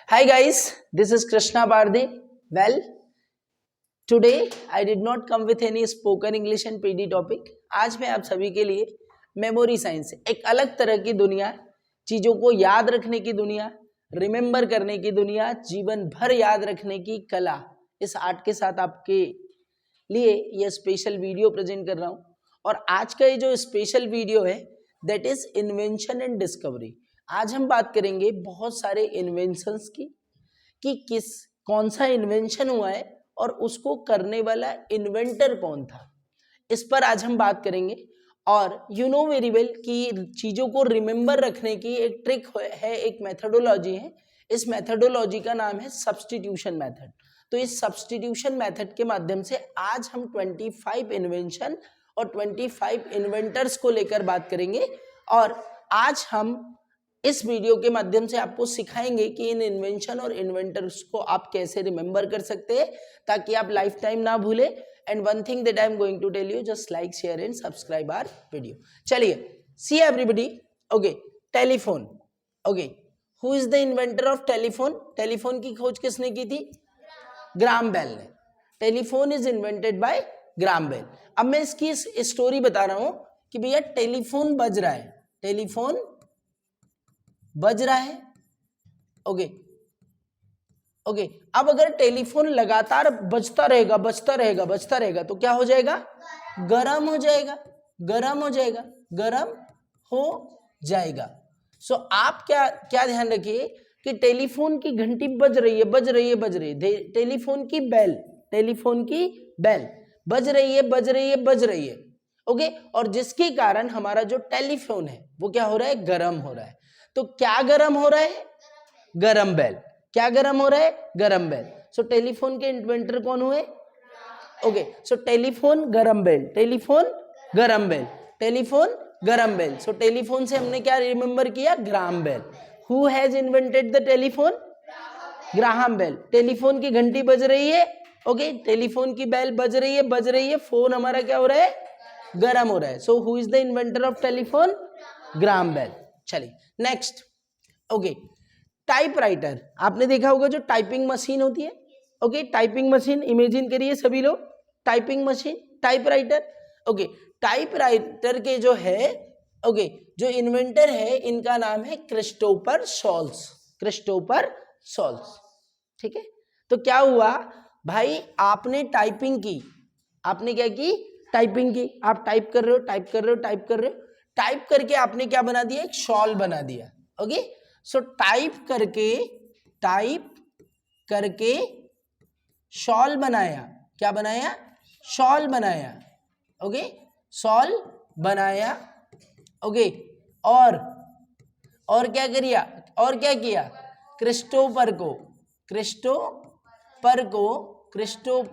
Hi guys, this is Krishna Bhardi. Well, today I did not come with any spoken English and PD topic. आज मैं आप सभी के लिए memory science, एक अलग तरह की दुनिया, चीज़ों को याद रखने की दुनिया, रिमेंबर करने की दुनिया, जीवन भर याद रखने की कला, इस आर्ट के साथ आपके लिए यह स्पेशल वीडियो प्रेजेंट कर रहा हूँ। और आज का ये जो स्पेशल वीडियो है that is invention and discovery. आज हम बात करेंगे बहुत सारे इन्वेंशंस की कि कौन सा इन्वेंशन हुआ है और उसको करने वाला इन्वेंटर कौन था, इस पर आज हम बात करेंगे। और यू नो वेरी वेल कि चीज़ों को रिमेंबर रखने की एक ट्रिक है, एक मेथडोलॉजी है। इस मेथडोलॉजी का नाम है सब्स्टिट्यूशन मेथड। तो इस सब्स्टिट्यूशन मेथड के माध्यम से आज हम 25 इन्वेंशन और 25 इन्वेंटर्स को लेकर बात करेंगे। और आज हम इस वीडियो के माध्यम से आपको सिखाएंगे कि इन इन्वेंशन और इन्वेंटर्स को आप कैसे रिमेंबर कर सकते हैं ताकि आप लाइफ टाइम ना भूले। And one thing that I am going to tell you, just like share and subscribe our video. चलिए, see everybody. Okay, telephone. Okay, who is the inventor of telephone? Telephone की खोज किसने की थी? Graham Bell ने। Telephone is invented by Graham Bell. अब मैं इसकी स्टोरी बता रहा हूं कि भैया टेलीफोन बज रहा है, टेलीफोन बज रहा है। ओके ओके, अब अगर टेलीफोन लगातार बजता रहेगा बजता रहेगा बजता रहेगा तो क्या हो जाएगा? गरम हो जाएगा, गरम हो जाएगा, गरम हो जाएगा। सो आप क्या क्या ध्यान रखिए कि टेलीफोन की घंटी बज रही है बज रही है बज रही है, टेलीफोन की बेल, टेलीफोन की बेल बज रही है बज रही है बज रही है। ओके, और जिसके कारण हमारा जो टेलीफोन है वो क्या हो रहा है? गरम हो रहा है। तो क्या गरम हो रहा है? गरम बेल। क्या गरम हो रहा है? गरम बेल। सो टेलीफोन के इन्वेंटर कौन हुए? ओके, सो टेलीफोन गरम बेल, टेलीफोन गरम बेल, टेलीफोन गरम बेल। सो टेलीफोन से हमने क्या रिमेंबर किया? Graham Bell. Who has invented the telephone? Graham Bell. Telephone की घंटी बज रही है, ओके, टेलीफोन की बेल बज रही है बज रही है, फोन हमारा क्या हो रहा है? गरम हो रहा है। So who is the inventor of telephone? Graham Bell. चलिए नेक्स्ट। Okay, typewriter. आपने देखा होगा जो टाइपिंग मशीन होती है। ओके, टाइपिंग मशीन इमेजिन करिए सभी लोग, typing machine, typewriter. Okay, typewriter के जो है, ओके, जो इन्वेंटर है इनका नाम है क्रिस्टोफर शॉल्स, क्रिस्टोफर शॉल्स। ठीक है, तो क्या हुआ भाई, आपने टाइपिंग की, आपने क्या की? टाइपिंग की। आप टाइप कर रहे हो टाइप कर रहे हो टाइप कर रहे हो, टाइप करके आपने क्या बना दिया? एक शॉल बना दिया। ओके, सो टाइप करके शॉल बनाया। क्या बनाया? शॉल बनाया। ओके, शॉल बनाया। ओके, और क्या करिया? और क्या किया? क्रिस्टोफर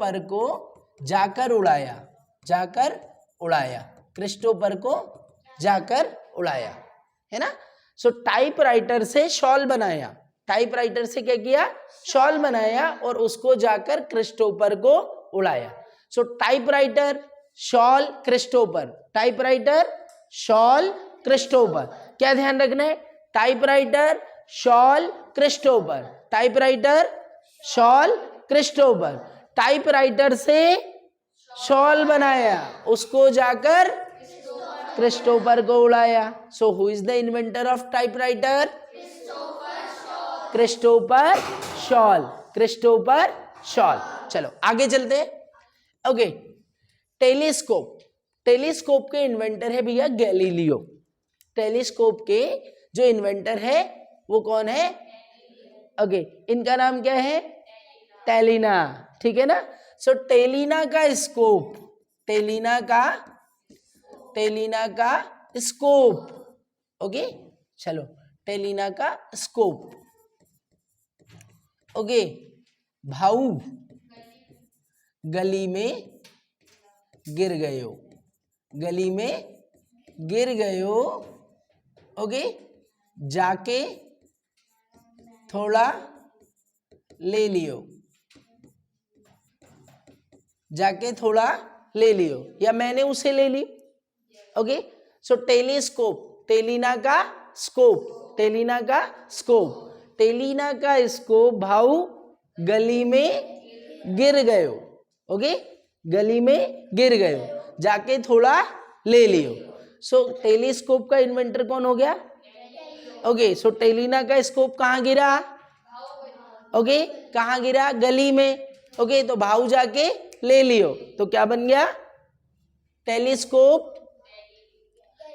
को जाकर उड़ाया, जाकर उड़ाया, क्रिस्टोफर को जाकर उड़ाया, है ना। सो टाइपराइटर से शॉल बनाया, टाइपराइटर से क्या किया? शॉल बनाया और उसको जाकर क्रिस्टोफर को उड़ाया। So typewriter, shawl, Christopher, typewriter, shawl, Christopher. क्या ध्यान रखना है? Typewriter, shawl, Christopher, typewriter, shawl, Christopher. Typewriter से शॉल बनाया, उसको जाकर क्रिस्टोफर को उड़ाया। So who is the inventor of typewriter? Christopher Sholes, Christopher Sholes. चलो आगे चलते हैं। Okay, telescope. टेलीस्कोप के इन्वेंटर है भैया गैलीलियो। टेलीस्कोप के जो इन्वेंटर है वो कौन है? ओके, इनका नाम क्या है? टेलिना। ठीक है ना। सो टेलिना का स्कोप, टेलिना का स्कोप। ओके, चलो, टेलिना का स्कोप। ओके, भाऊ गली में गिर गयो, गली में गिर गयो। ओके, जाके थोड़ा ले लियो, जाके थोड़ा ले लियो, या मैंने उसे ले ली। ओके, सो टेलीस्कोप, टेलिना का स्कोप, टेलिना का स्कोप, टेलिना का स्कोप भाऊ गली में गिर गयो, ओके, गली में गिर गयो, जाके थोड़ा ले लियो। सो टेलीस्कोप का इन्वेंटर कौन हो गया? ओके, सो टेलिना का स्कोप कहाँ गिरा? ओके, कहाँ गिरा? गली में। ओके, तो भाऊ जाके ले लियो, तो क्या बन गया? टेलीस्कोप।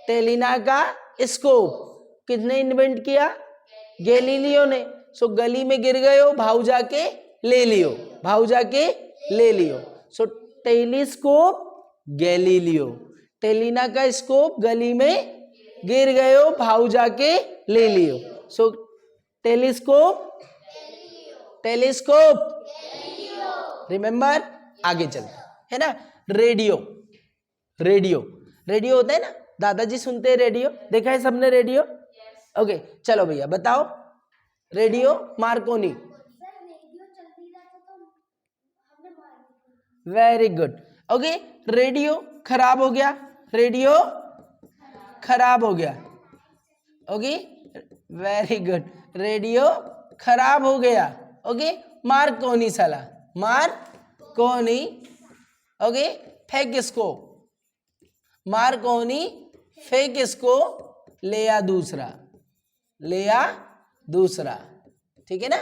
टेलिना का स्कोप किसने इन्वेंट किया? गैलीलियो ने। सो गली में गिर गयो, भाऊ जाके ले लियो, भाऊ जाके ले लियो। सो टेलीस्कोप गैलीलियो। टेलिना का स्कोप गली में गिर गयो, भाऊ जाके ले लियो। सो टेलीस्कोप, टेलीस्कोप, रिमेंबर। आगे चलते है ना। रेडियो, रेडियो, रेडियो होता है ना, दादाजी सुनते हैं रेडियो, देखा है सबने रेडियो? ओके, चलो भैया बताओ, radio Markovnikov. Very good. Okay, radio खराब हो गया, रेडियो खराब हो गया। ओके, वेरी गुड, रेडियो खराब हो गया। ओके, मार्कोनी साला, मार्कोनी। ओके, फेंक इसको, मार्कोनी फेंक इसको, ले दूसरा, ले दूसरा। ठीक है ना।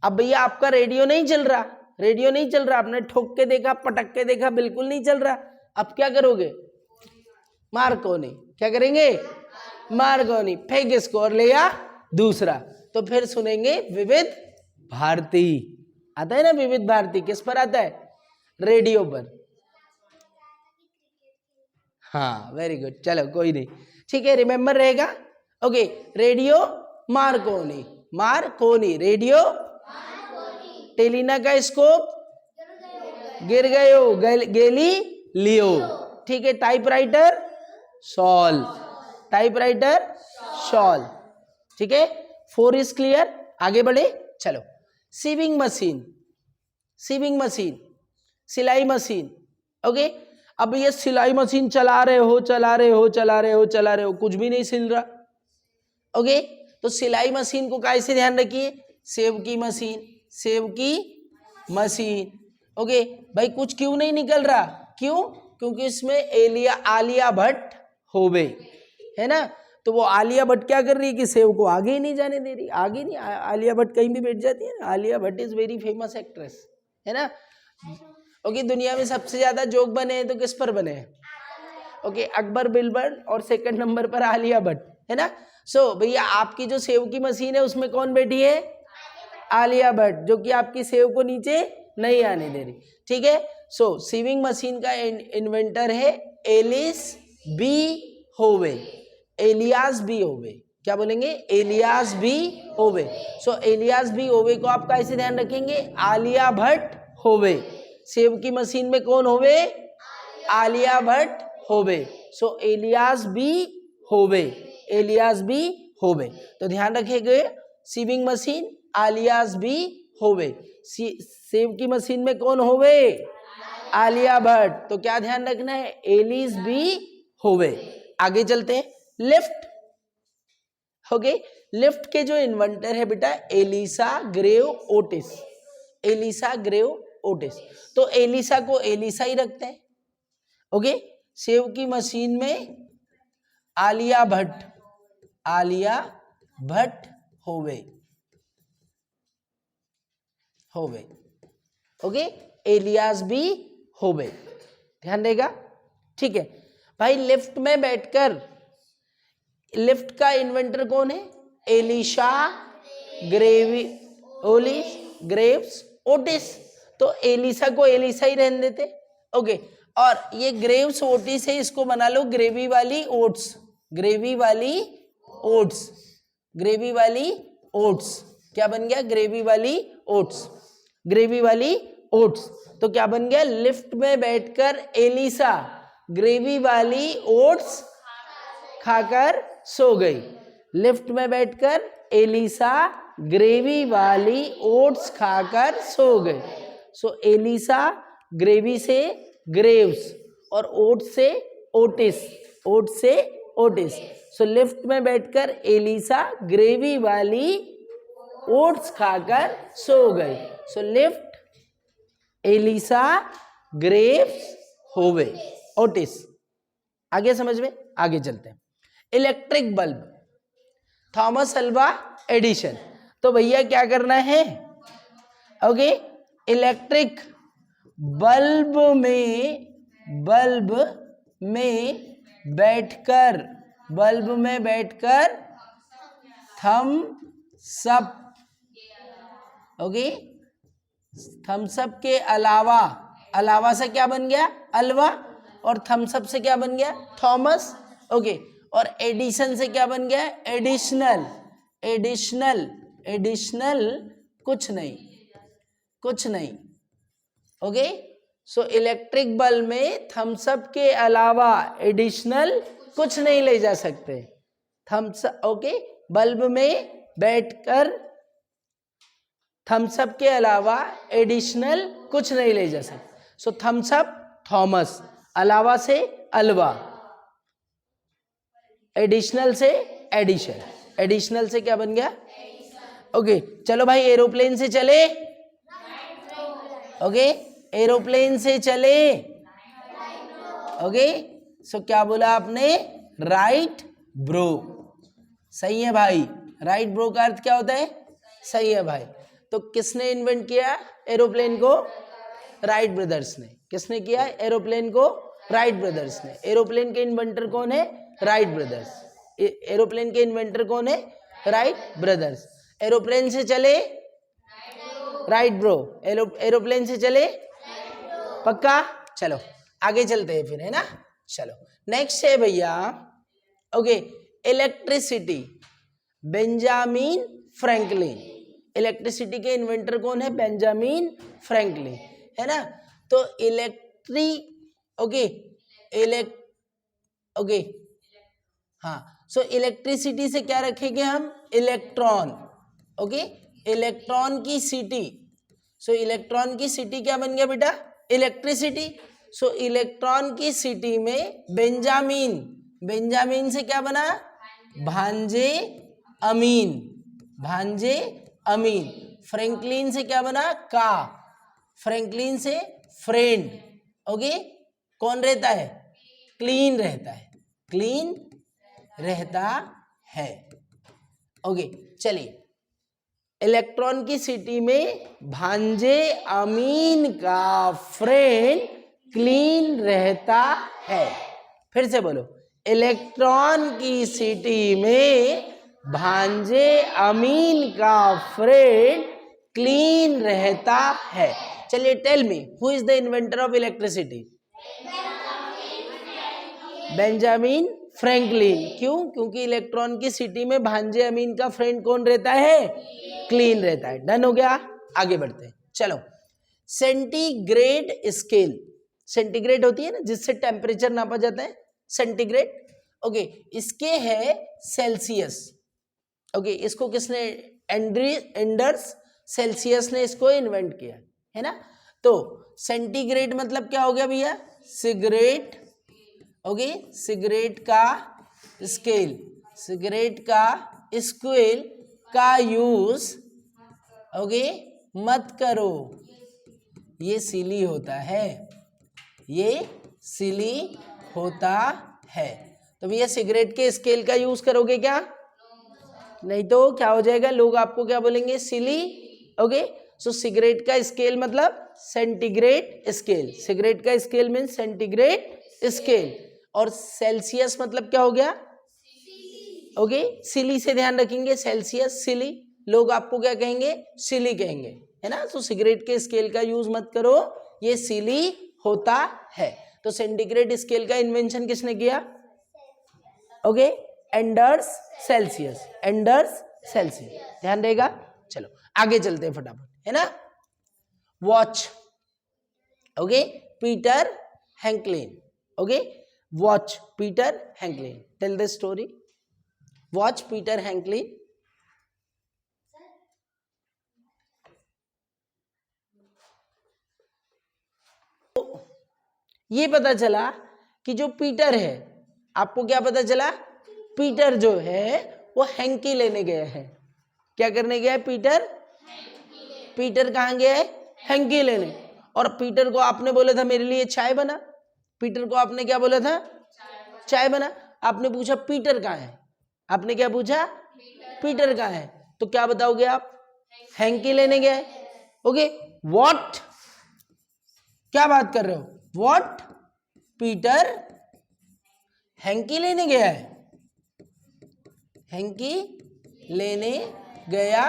अब भैया आपका रेडियो नहीं चल रहा, रेडियो नहीं चल रहा, आपने ठोक के देखा, पटक के देखा, बिल्कुल नहीं चल रहा। अब क्या करोगे? मार्कोनी। क्या करेंगे? मार्कोनी, फेंक इसको और ले दूसरा। तो फिर सुनेंगे विविध भारती। आता है ना विविध भारती, किस पर आता है? रेडियो पर। हाँ, वेरी गुड, चलो कोई नहीं, ठीक है, रिमेंबर रहेगा। Okay, radio Marconi, Marconi, radio. टेलिना का स्कोप गिर गयो, गेली लियो। ठीक है, टाइपराइटर सॉल्व, टाइपराइटर सॉल्व। ठीक है, 4 इज क्लियर। आगे बढ़े, चलो। सीविंग मशीन, सीविंग मशीन, सिलाई मशीन। ओके, अब ये सिलाई मशीन चला रहे हो, चला रहे हो, चला रहे हो, चला रहे हो, कुछ भी नहीं सिल रहा। ओके, तो सिलाई मशीन को कैसे ध्यान रखिए? सेव की मशीन, सेव की मशीन। ओके भाई, कुछ क्यों नहीं निकल रहा? क्यों? क्योंकि इसमें आलिया भट्ट होवे, है ना। तो वो आलिया भट्ट क्या कर रही है कि सेव को आगे ही नहीं जाने दे रही, आगे नहीं। आलिया भट्ट कहीं भी बैठ जाती है ना। Alia Bhatt is very famous actress, है ना। ओके, दुनिया में सबसे ज्यादा जोक बने हैं तो किस पर बने हैं? ओके, अकबर बिरबल, और सेकंड नंबर पर आलिया भट्ट, है ना। सो भैया आपकी जो सेव की मशीन है उसमें कौन बैठी है? आलिया भट्ट, जो कि आपकी सेव को नीचे नहीं आने दे रही। ठीक है, सो सीविंग मशीन का इन्वेंटर है एलिस बी होवे, एलियास बी होवे। क्या बोलेंगे? एलियास बी होवे। सो एलियास बी होवे को आप कैसे ध्यान रखेंगे? आलिया भट्ट होवे। सेव की मशीन में कौन होवे? आलिया भट्ट होवे। सो एलियास बी होवे, एलियास बी होवे। तो ध्यान रखिएगा, सीविंग मशीन आलियास बी होवे। सेव की मशीन में कौन होवे? आलिया भट्ट। तो क्या ध्यान रखना है? एलिस बी होवे। आगे चलते हैं, लिफ्ट। ओके, लिफ्ट के जो इन्वेंटर है बेटा Elisha Grave Otis, Elisha Grave Otis. तो एलिसा को एलिसा ही रखते हैं। ओके, सेव की मशीन में आलिया भट्ट, आलिया भट्ट होवे, होवे। ओके, एलियास बी होवे, ध्यान देगा। ठीक है भाई, लिफ्ट में बैठकर, लिफ्ट का इन्वेंटर कौन है? एलिशा ग्रेवी, ओलिस ग्रेव्स ओटिस। तो एलिसा को एलिसा ही रहने देते। ओके, और ये ग्रेव्स ओटिस है, इसको बना लो ग्रेवी वाली ओट्स, ग्रेवी वाली ओट्स, ग्रेवी वाली ओट्स। क्या बन गया? ग्रेवी वाली ओट्स, ग्रेवी वाली ओट्स। तो क्या बन गया? लिफ्ट में बैठकर एलिसा ग्रेवी वाली ओट्स खाकर सो गई। लिफ्ट में बैठकर एलिसा ग्रेवी वाली ओट्स खाकर सो गए। सो एलिसा ग्रेवी से ग्रेव्स और ओट्स से ओटिस, ओट्स से ओटिस। सो लिफ्ट में बैठकर एलिसा ग्रेवी वाली ओट्स खाकर सो गई। सो लिफ्ट एलिसा ग्रेव्स होवे ओटिस। आगे समझ में, आगे चलते हैं। Electric bulb, Thomas Alva Edison. तो भैया क्या करना है, ओके, इलेक्ट्रिक बल्ब में बैठकर Thums Up, okay, Thums Up के अलावा से क्या बन गया, अल्वा, और थम्स अप से क्या बन गया, थॉमस, ओके, और एडिशन से क्या बन गया, एडिशनल। कुछ नहीं, ओके। सो इलेक्ट्रिक बल्ब में थम्स अप के अलावा एडिशनल कुछ नहीं ले जा सकते। थम्स, ओके, बल्ब में बैठकर थम्स अप के अलावा एडिशनल कुछ नहीं ले जा सकते। सो थम्स अप थॉमस, अलावा से अल्वा, एडिशनल से एडिशन, एडिशनल से क्या बन गया, ओके। चलो भाई एरोप्लेन से चले, ओके, एरोप्लेन से चले, ओके। सो क्या बोला आपने, राइट ब्रो। सही है भाई, राइट ब्रो का अर्थ क्या होता है, सही है भाई। तो किसने इन्वेंट किया एरोप्लेन को, राइट ब्रदर्स ने। किसने किया एरोप्लेन को, राइट ब्रदर्स ने। एरोप्लेन के इन्वेंटर कौन है, राइट ब्रदर्स। एरोप्लेन के इन्वेंटर कौन है, राइट ब्रदर्स। एरोप्लेन से चले, राइट ब्रो। एरोप्लेन से चले, पक्का। चलो आगे चलते हैं फिर, है ना। चलो नेक्स्ट है भैया, okay, electricity, Benjamin Franklin. Electricity के इन्वेंटर कौन है, बेंजामिन फ्रैंकलिन, है ना। तो ओके, हाँ। सो इलेक्ट्रिसिटी से क्या रखेंगे हम, इलेक्ट्रॉन, ओके, इलेक्ट्रॉन की सिटी। सो इलेक्ट्रॉन की सिटी क्या बन गया बेटा, इलेक्ट्रिसिटी। सो इलेक्ट्रॉन की सिटी में बेंजामिन से क्या बना, भांजे अमीन। फ्रैंकलिन से क्या बना, फ्रैंकलिन से फ्रेंड, ओके। कौन रहता है, क्लीन रहता है, ओके। चलिए, इलेक्ट्रॉन की सिटी में भांजे अमीन का फ्रेंड क्लीन रहता है। फिर से बोलो, इलेक्ट्रॉन की सिटी में भांजे अमीन का फ्रेंड क्लीन रहता है। चलिए, tell me who is the inventor of electricity, Benjamin Franklin. क्यों, क्योंकि इलेक्ट्रॉन की सिटी में भांजे अमीन का फ्रेंड कौन रहता है, क्लीन रहता है। डन हो गया, आगे बढ़ते हैं। चलो, सेंटीग्रेड स्केल, सेंटीग्रेड होती है ना जिससे टेम्परेचर नापा जाता है, सेंटीग्रेड, ओके। इसके है सेल्सियस, ओके। इसको किसने, एंडर्स सेल्सियस ने इसको इन्वेंट किया, है ना। तो सेंटीग्रेड मतलब क्या हो गया भैया, सिगरेट, ओके, सिगरेट का स्केल का यूज, ओके, मत करो, ये सिली होता है। तो भैया सिगरेट के स्केल का यूज करोगे क्या, नहीं तो क्या हो जाएगा, लोग आपको क्या बोलेंगे, सिली, ओके। सो सिगरेट का स्केल मतलब सेंटीग्रेड स्केल, सिगरेट का स्केल मीन सेंटीग्रेड स्केल, और सेल्सियस मतलब क्या हो गया, ओके। सिली से ध्यान रखेंगे, सेल्सियस सिली, लोग आपको क्या कहेंगे, सिली कहेंगे, है ना। तो सिगरेट के स्केल का यूज मत करो, ये सिली होता है। तो सेंटीग्रेड स्केल का इन्वेंशन किसने किया, ओके, एंडर्स सेल्सियस, ध्यान रहेगा। चलो आगे चलते हैं फटाफट, है ना। Watch, okay, Peter Henlein, okay, watch Peter Henlein. Tell the story, watch Peter Henlein. ये पता चला कि जो पीटर है, आपको क्या पता चला, पीटर जो है वो हैंकी लेने गया है, क्या करने गया है पीटर? पीटर कहाँ गया है? हैंकी लेने। और पीटर को आपने बोला था मेरे लिए चाय बना। पीटर को आपने क्या बोला था? चाय बना। आपने पूछा पीटर कहाँ है, आपने क्या पूछा? पीटर कहाँ है। तो क्या बताओगे आप? हैंकी लेने गया है। ओके, व्हाट, क्या बात कर रहे हो? व्हाट, पीटर हैंकी लेने गया है, हैंकी लेने गया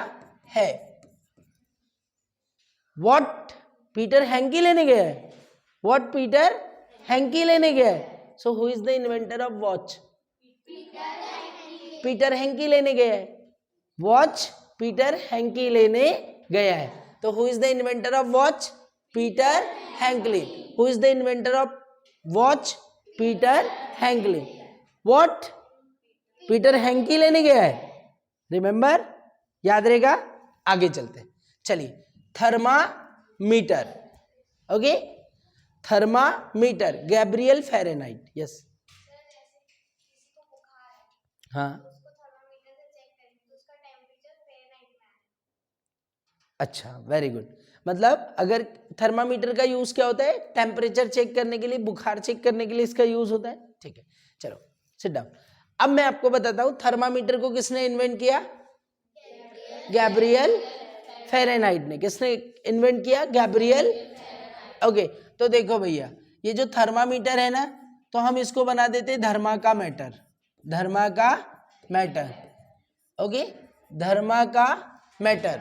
है। व्हाट, पीटर हैंकी लेने गया है। व्हाट, पीटर हैंकी लेने गया है। So who is the inventor of watch? Peter hanky लेने गया है। वॉच पीटर हैंकी लेने गया है। तो who is the inventor of watch? Peter हैंकली। Who is the inventor of watch? Peter हैंकली। What, Peter hanky लेने गया है। रिमेंबर, याद रहेगा। आगे चलते हैं, चलिए। Thermometer, okay, thermometer, Gabriel Fahrenheit. Yes, हाँ, अच्छा, वेरी गुड। मतलब अगर थर्मामीटर का यूज क्या होता है? टेम्परेचर चेक करने के लिए, बुखार चेक करने के लिए इसका यूज होता है। ठीक है, चलो सिट डाउन। अब मैं आपको बताता हूं थर्मामीटर को किसने इन्वेंट किया? गैब्रियल फ़ारेनहाइट ने। किसने इन्वेंट किया? गैब्रियल। ओके, तो देखो भैया, ये जो थर्मामीटर है ना, तो हम इसको बना देते धर्मा का मैटर। धर्मा का मैटर, ओके, धर्मा का मैटर,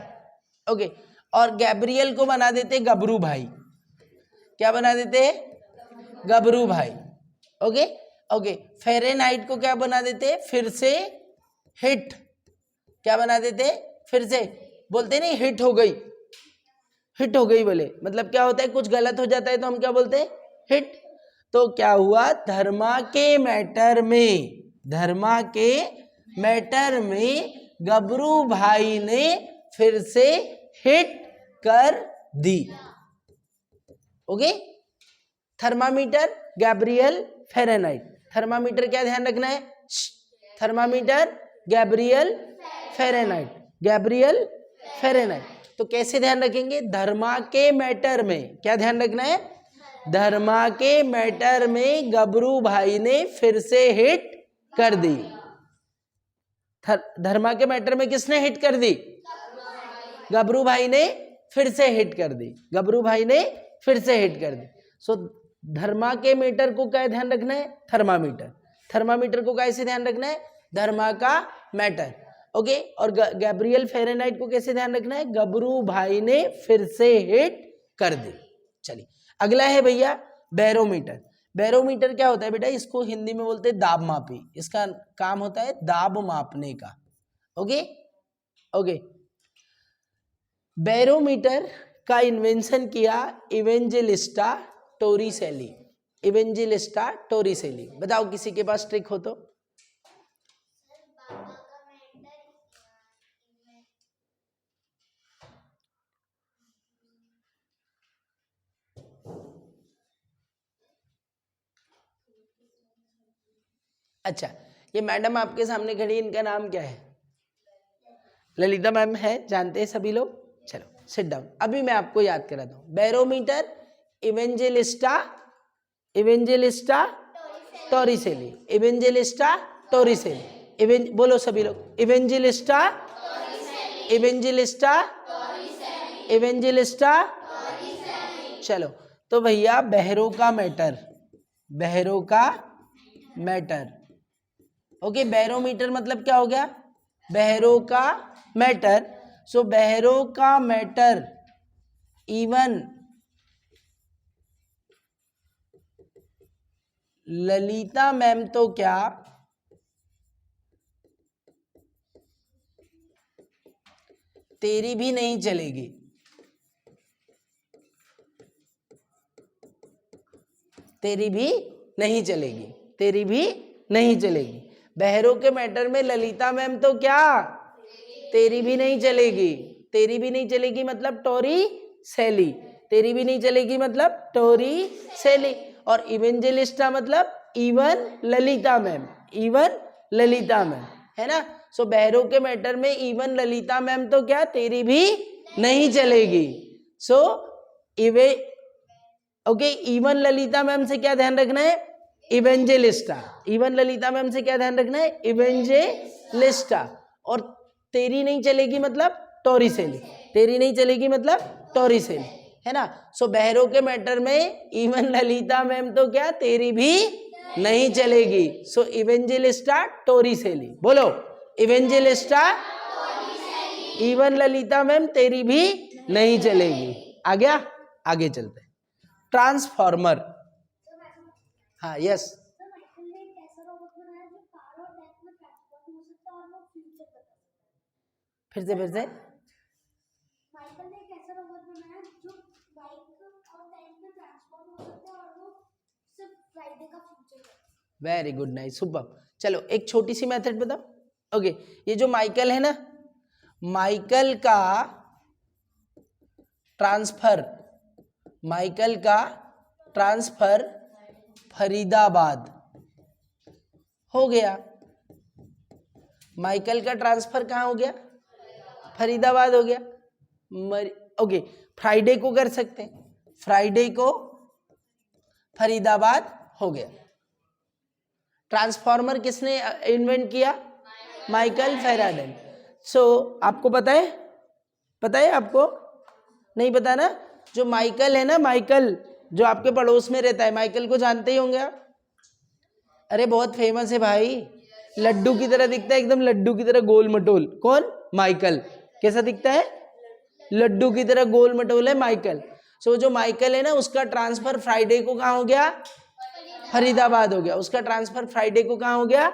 ओके। और गैब्रियल को बना देते गबरू भाई। क्या बना देते? गबरू भाई, ओके ओके। फ़ारेनहाइट को क्या बना देते? फिर से हिट। क्या बना देते? फिर से, बोलते नहीं हिट हो गई, हिट हो गई बोले, मतलब क्या होता है? कुछ गलत हो जाता है तो हम क्या बोलते हैं? हिट। तो क्या हुआ? धर्मा के मैटर में, धर्मा के मैटर में गबरू भाई ने फिर से हिट कर दी। Okay, thermometer, Gabriel Fahrenheit. Thermometer क्या ध्यान रखना है? Thermometer Gabriel Fahrenheit, Gabriel Fahrenheit. तो कैसे ध्यान रखेंगे? धर्मा के मैटर में, क्या ध्यान रखना है? धर्मा के मैटर में गबरू भाई ने फिर से हिट कर दी। धर्मा के मैटर में किसने हिट कर दी? गबरू भाई ने फिर से हिट कर दी। गबरू भाई ने फिर से हिट कर दी। सो धर्मा के मीटर को क्या ध्यान रखना है? थर्मामीटर। थर्मामीटर को कैसे ध्यान रखना है? धर्मा का मैटर, ओके। और गैब्रियल फ़ारेनहाइट को कैसे ध्यान रखना है? गबरू भाई ने फिर से हिट कर दी। चलिए, अगला है भैया बैरोमीटर। बैरोमीटर क्या होता है बेटा? इसको हिंदी में बोलते हैं दाब मापी। इसका काम होता है दाब मापने का, ओके ओके। बैरोमीटर का इन्वेंशन किया इवेंजेलिस्टा टोरिसेली। Evangelista Torricelli. बताओ किसी के पास ट्रिक हो तो। अच्छा, ये मैडम आपके सामने खड़ी, इनका नाम क्या है? ललिता मैम है, जानते हैं सभी लोग। चलो सिट डाउन, अभी मैं आपको याद कराता हूँ। Barometer Evangelista, Evangelista Torricelli, Evangelista Torricelli. बोलो सभी लोग, इवेंजेलिस्टा, इवेंजेलिस्टा, इवेंजेलिस्टा। चलो, तो भैया बहरों का मैटर, बहरों का मैटर, ओके। बैरोमीटर मतलब क्या हो गया? बहरों का मैटर। सो बहरों का मैटर इवन ललिता मैम तो क्या तेरी भी नहीं चलेगी, तेरी भी नहीं चलेगी, तेरी भी नहीं चलेगी। बहरों के मैटर में ललिता मैम तो क्या तेरी भी नहीं चलेगी। तेरी भी नहीं चलेगी मतलब टोरी सेली, तेरी भी नहीं चलेगी मतलब टोरी सेली। और इवेंजेलिस्टा मतलब even Lalita ma'am, even Lalita ma'am, है ना। सो बहरों के मैटर में इवन ललिता मैम तो क्या तेरी भी नहीं चलेगी। सो इवे ओके, इवन ललिता मैम से क्या ध्यान रखना है, इवेंजेलिस्टा। इवन ललिता मैम से क्या ध्यान रखना है, इवेंजेलिस्टा। और तेरी नहीं चलेगी मतलब टोरिसेली, तेरी नहीं चलेगी मतलब टोरिसेली, है ना। सो बहरों के मैटर में इवन ललिता मैम तो क्या तेरी भी नहीं चलेगी। सो इवेंजेलिस्टा टोरिसेली, बोलो इवेंजेलिस्टा, इवन ललिता मैम तेरी भी नहीं चलेगी। आ गया, आगे चलते हैं। ट्रांसफॉर्मर, हाँ यस, फिर से वेरी गुड, नाइस, सुपर। चलो एक छोटी सी मेथड बताओ। ओके, ये जो माइकल है ना, माइकल का ट्रांसफर, माइकल का ट्रांसफर फरीदाबाद हो गया। माइकल का ट्रांसफर कहाँ हो गया, फरीदाबाद हो गया। ओके, फ्राइडे को कर सकते हैं, फ्राइडे को फरीदाबाद हो गया। ट्रांसफॉर्मर किसने इन्वेंट किया, माइकल फैराडे। सो आपको पता है, पता है आपको, नहीं पता ना। जो माइकल है ना, माइकल जो आपके पड़ोस में रहता है, माइकल को जानते ही होंगे आप। अरे बहुत फेमस है भाई, लड्डू की तरह दिखता है, एकदम लड्डू की तरह गोल मटोल। कौन, माइकल। कैसा दिखता है, लड्डू की तरह गोल मटोल है माइकल। सो जो माइकल है ना, उसका ट्रांसफर फ्राइडे को कहाँ हो गया, फरीदाबाद हो गया। उसका ट्रांसफर फ्राइडे को कहाँ हो गया,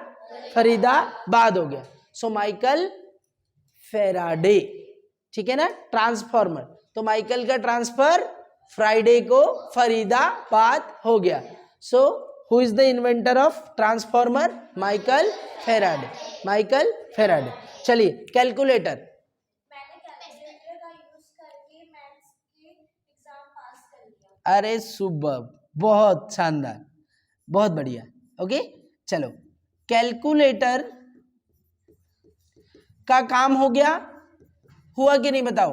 फरीदाबाद हो गया। सो माइकल फैराडे, ठीक है ना, ट्रांसफॉर्मर। तो माइकल का ट्रांसफर फ्राइडे को फरीदाबाद हो गया। सो who is the inventor of transformer, Michael Faraday, Michael Faraday. चलिए कैलकुलेटर, अरे सुबह, बहुत शानदार, बहुत बढ़िया। ओके चलो, कैलकुलेटर का काम हो गया, हुआ कि नहीं बताओ,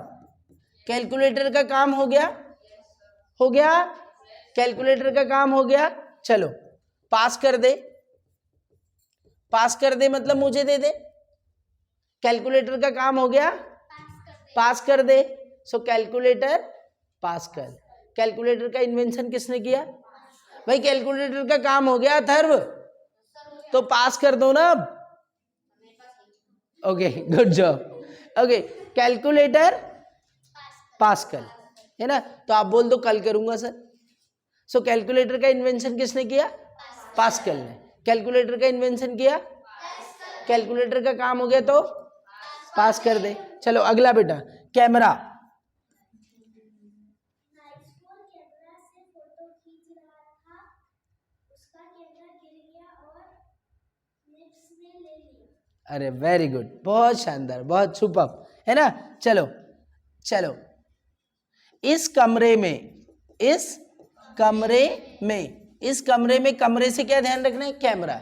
कैलकुलेटर का काम हो गया, हो गया, कैलकुलेटर का काम हो गया। चलो पास कर दे, पास कर दे मतलब मुझे दे दे। कैलकुलेटर का काम हो गया, पास कर दे। सो कैलकुलेटर पास कर। कैलकुलेटर का इन्वेंशन किसने किया भाई, कैलकुलेटर का काम हो गया अथर्व, तो पास कर दो ना अब। Okay good job. Okay calculator pass कर, है ना। तो आप बोल दो कल करूंगा सर। सो कैलकुलेटर का इन्वेंशन किसने किया, पास्कल ने। कैलकुलेटर का इन्वेंशन किया, कैलकुलेटर का काम हो गया तो पास कर दे। चलो अगला बेटा, कैमरा। अरे वेरी गुड, बहुत शानदार, बहुत सुपर, है ना। चलो चलो, इस कमरे में, इस कमरे में, इस कमरे में, कमरे से क्या ध्यान रखना है, कैमरा।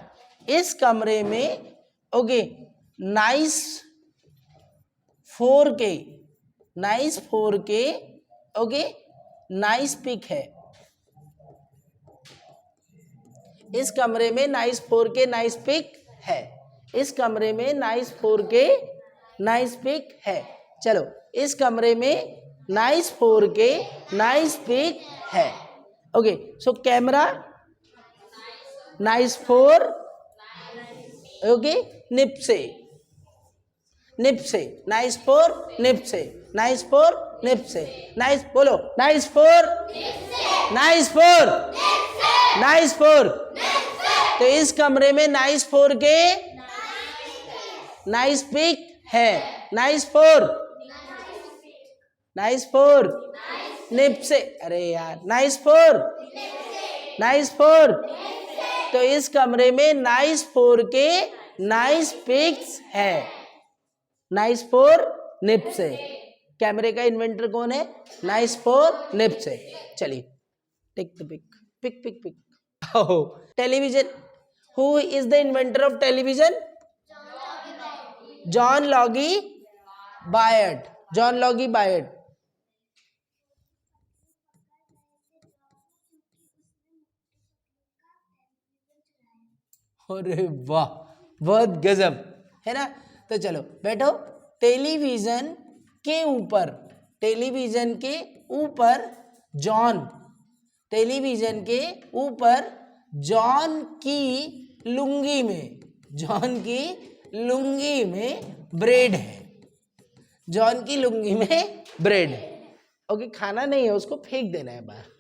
इस कमरे में okay, nice 4K, nice 4K okay, nice pic है। इस कमरे में नाइस 4K नाइस पिक है। इस कमरे में नाइस 4K नाइस पिक है। चलो इस कमरे में नाइस 4K नाइस पिक है। Okay so camera nice 4 okay निप से, निप से, नाइस 4 निप से, नाइस 4 निप से, नाइस, बोलो नाइस 4 नाइस 4 नाइस 4। तो इस कमरे में नाइस 4K नाइस पिक है। नाइस 4 नाइस 4 निप से, अरे यार नाइस 4 नाइस 4। तो इस कमरे में नाइस 4K नाइस पिक्स है। नाइस 4 निप से। कैमरे का इन्वेंटर कौन है, नाइस 4 निप से। चलिए take the pic, pic pic pic. Television, who is the inventor of television, John Logie Baird, John Logie Baird. अरे वाह, बहुत गजब है ना। तो चलो बैठो। टेलीविजन के ऊपर, टेलीविजन के ऊपर जॉन, टेलीविजन के ऊपर जॉन की लुंगी में, जॉन की लुंगी में ब्रेड है, जॉन की लुंगी में ब्रेड है। ओके, खाना नहीं है, उसको फेंक देना है बाहर।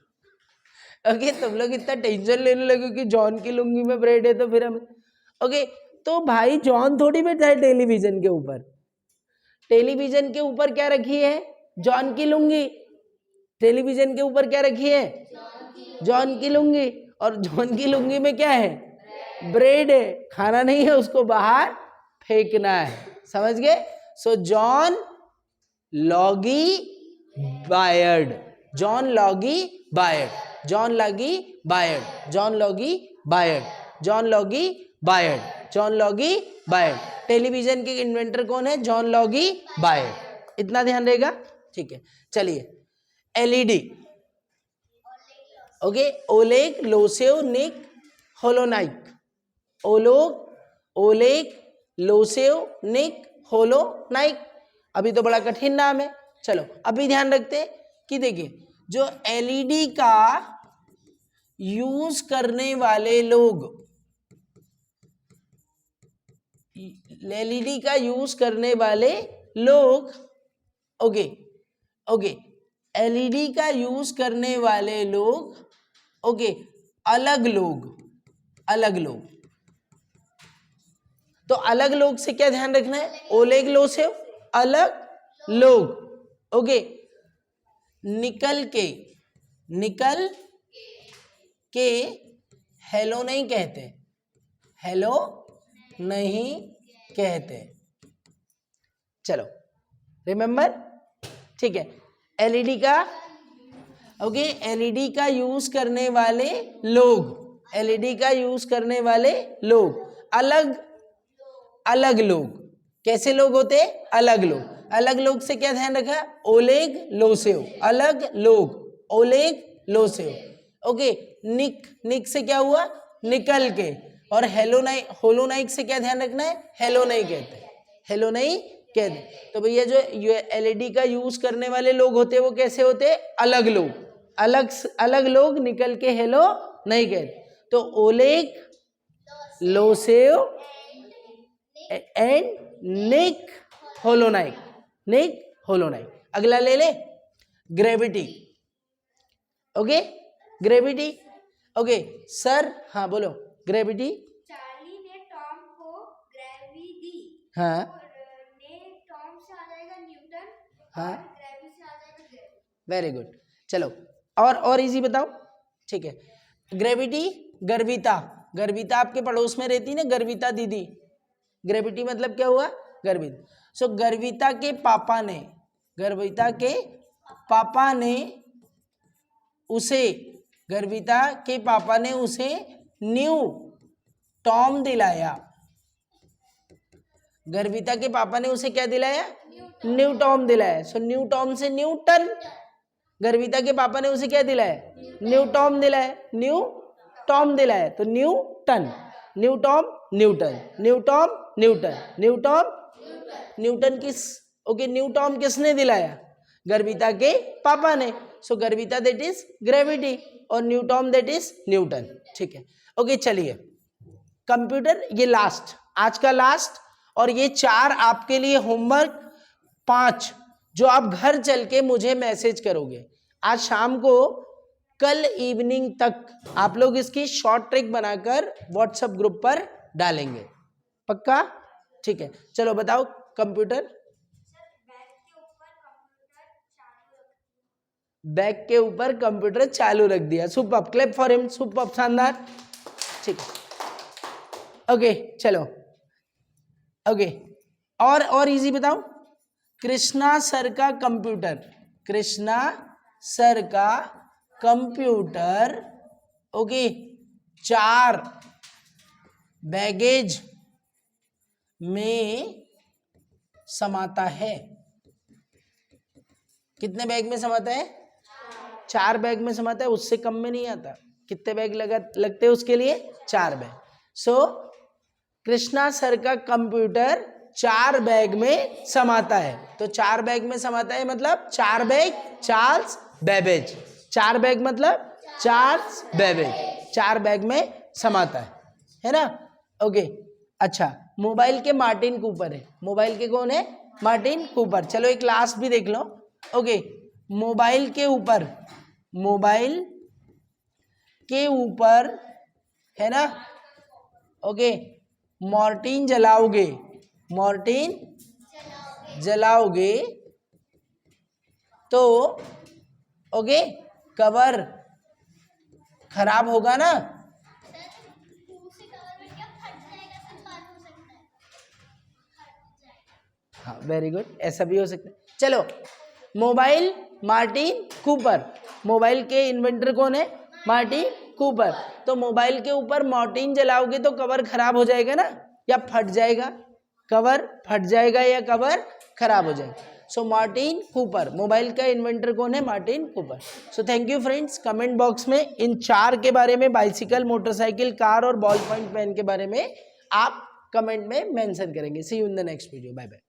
ओके, तुम लोग इतना टेंशन लेने लगे कि जॉन की लुंगी में ब्रेड है तो फिर हम ओके। तो भाई जॉन थोड़ी बैठा है टेलीविजन के ऊपर, टेलीविजन के ऊपर क्या रखी है? जॉन की लुंगी। टेलीविजन के ऊपर क्या रखी है? जॉन की लुंगी। और जॉन की लुंगी में क्या है? ब्रेड है। खाना नहीं है, उसको बाहर फेंकना है। समझ गए? So John Logie Baird, John Logie Baird, John Logie Baird, John Logie Baird, John Logie Baird, John Logie Baird. Television के इन्वेंटर कौन है? John Logie Baird. इतना ध्यान रहेगा, ठीक है। चलिए, LED. Okay, Oleg Losev Nick Holonyak, Oleg Losev Nick Holonyak. अभी तो बड़ा कठिन नाम है। चलो अभी ध्यान रखते हैं कि देखिए, जो एलईडी का यूज करने वाले लोग, एलईडी का यूज करने वाले लोग, ओके ओके, एलईडी का यूज करने वाले लोग, ओके, अलग लोग, अलग लोग। तो अलग लोग से क्या ध्यान रखना है? ओलेग लोसेव, अलग लोग। ओके, निकल के, निकल के हेलो नहीं कहते, हेलो नहीं कहते। चलो रिमेंबर, ठीक है। एलईडी का, ओके, एलईडी का यूज करने वाले लोग, एलईडी का यूज करने वाले लोग, अलग अलग लोग। कैसे लोग होते? अलग लोग। अलग लोग से क्या ध्यान रखा? ओलेग लोसेव, अलग लोग, ओलेग लोसेव। ओके, निक, निक से क्या हुआ? निकल के। और हेलोनाइक, होलोनाइक से क्या ध्यान रखना है? हेलो नहीं कहते, हेलो नहीं कहते। तो भैया जो एलईडी का यूज करने वाले लोग होते हैं वो कैसे होते हैं? अलग लोग, अलग अलग लोग, निकल के हेलो नहीं कहते। तो ओलेग लोसेव एंड निक होलोनाइक, निक होलोनाइक। अगला ले ले, gravity. Okay, gravity. Okay sir, हाँ बोलो। ग्रेविटी, चार्ली ने टॉम को ग्रेवी दी। हाँ, ने टॉम से आ जाएगा न्यूटन, हाँ, और ग्रेवी से आ जाएगा ग्रेवी। Very good. चलो और इजी बताओ, ठीक है। ग्रेविटी, गर्विता, गर्विता आपके पड़ोस में रहती ना, गर्विता दीदी। ग्रेविटी मतलब क्या हुआ? गर्वित। सो गर्विता के पापा ने, गर्विता के पापा ने उसे, गर्विता के पापा ने उसे न्यू टॉम दिलाया। गर्विता के पापा ने उसे क्या दिलाया? न्यू टॉम दिलाया। सो न्यू टॉम से न्यूटन। गर्विता के पापा ने उसे क्या दिलाया? न्यू टॉम दिलाया, न्यू टॉम दिलाया। तो Newton, new Tom Newton, new Tom Newton, new Tom Newton. किस, ओके, न्यू टॉम किसने दिलाया? गर्विता के पापा ने। सो गर्विता दैट इज ग्रेविटी, और new Tom that is Newton. ठीक है, ओके। चलिए, कंप्यूटर, ये लास्ट, आज का लास्ट, और ये 4 आपके लिए होमवर्क, 5 जो आप घर चल के मुझे मैसेज करोगे आज शाम को, कल इवनिंग तक आप लोग इसकी शॉर्ट ट्रिक बनाकर व्हाट्सएप ग्रुप पर डालेंगे। पक्का? ठीक है, चलो बताओ। कंप्यूटर, बैग के ऊपर कंप्यूटर चालू रख दिया। Super, clap for him, super, शानदार। ठीक है, ओके चलो, ओके। और इजी बताओ। कृष्णा सर का कंप्यूटर, कृष्णा सर का कंप्यूटर, ओके, 4 बैगेज में समाता है। कितने बैग में समाता है? 4 बैग में समाता है, उससे कम में नहीं आता। कितने बैग लगते हैं उसके लिए? 4 बैग। सो कृष्णा सर का कंप्यूटर 4 बैग में समाता है। तो 4 बैग में समाता है मतलब 4 बैग चार्ल्स बेबेज। 4 बैग मतलब चार्ल्स बेबेज 4 बैग में समाता है ना? ओके। अच्छा, मोबाइल के मार्टिन कूपर है। मोबाइल के कौन है? Martin Cooper. चलो एक लास्ट भी देख लो। ओके, मोबाइल के ऊपर है ना? ओके, मॉर्टिन जलाओगे तो ओके कवर खराब होगा ना? हाँ, वेरी गुड, ऐसा भी हो सकता है। चलो, मोबाइल मार्टिन कूपर, मोबाइल के इन्वेंटर कौन है? Martin Cooper. तो मोबाइल के ऊपर मॉर्टिन जलाओगे तो कवर खराब हो जाएगा ना, या फट जाएगा? कवर फट जाएगा या कवर खराब हो जाएगा। सो मार्टिन कूपर, मोबाइल का इन्वेंटर कौन है? Martin Cooper. So thank you friends. Comment box में इन 4 के बारे में, बाइसिकल, मोटरसाइकिल, कार और बॉल पॉइंट पेन के बारे में आप कमेंट में मेंशन करेंगे। See you in the next video. Bye bye.